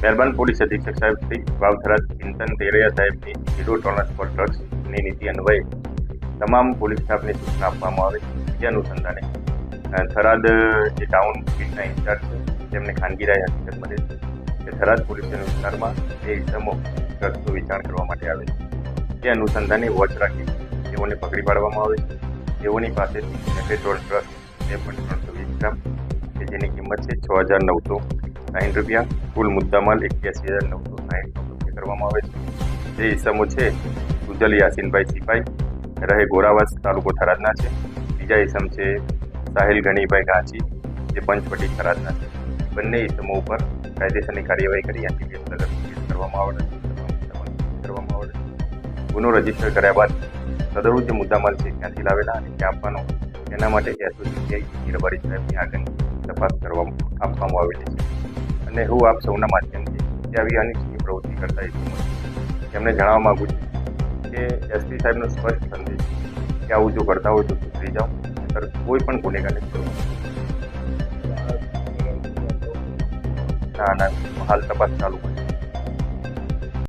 મહેરબાન પોલીસ અધિક્ષક સાહેબ શ્રી વાવથરા ચિંતન તેરૈયા સાહેબની ઝીરો ટોલરન્સ ફોર ડ્રગ્સની નીતિ અન્વયે તમામ પોલીસ સ્ટાફને સૂચના આપવામાં આવે છે. જે અનુસંધાને થરાદ જે ટાઉન પોલીસના ઇન્ચાર્જ છે તેમને ખાનગી રાય હકીકત મળે છે કે થરાદ પોલીસ વિસ્તારમાં એ ઇસમો ડ્રગ્સનું વેચાણ કરવા માટે આવે છે. તે અનુસંધાને વોચ રાખી તેઓને પકડી પાડવામાં આવે છે. તેઓની પાસેથી મેફેડ્રોન ડ્રગ્સ 2.320 ગ્રામ કે જેની કિંમત છે ₹6,960. કુલ મુદ્દામાલ ₹81,960 કરવામાં આવે છે. જે ઇસમો છે સુજલ યાસીનભાઈ સિપાઈ, રહે ગોરાવાસ, તાલુકો થરાદના છે. બીજા ઇસમ છે સાહિલ ગણીભાઈ ગાંચી, જે પંચવટી થરાદના છે. બંને ઇસમો ઉપર કાયદેસરની કાર્યવાહી કરી એનડીપીએસ લગત કરવામાં આવે છે. ગુનો રજીસ્ટર કર્યા બાદ સદરુ જે મુદ્દામાલ છે ક્યાંથી લાવેલા અને ક્યાં આપવાનો તેના માટે એસઓજી રબારી સાહેબની આગળની તપાસ આપવામાં આવેલી છે. અને હું આપ સૌના માધ્યમથી જે આવી અનિચ્છનીય પ્રવૃત્તિ કરતા તેમને જણાવવા માગું છું કે એસપી સાહેબનો સ્પષ્ટ સંદેશ કે આવું જો કરતા હોય તો સુધરી જાઓ, નહીંતર કોઈ પણ ગુનેગારને છોડો. ના હાલ તપાસ ચાલુ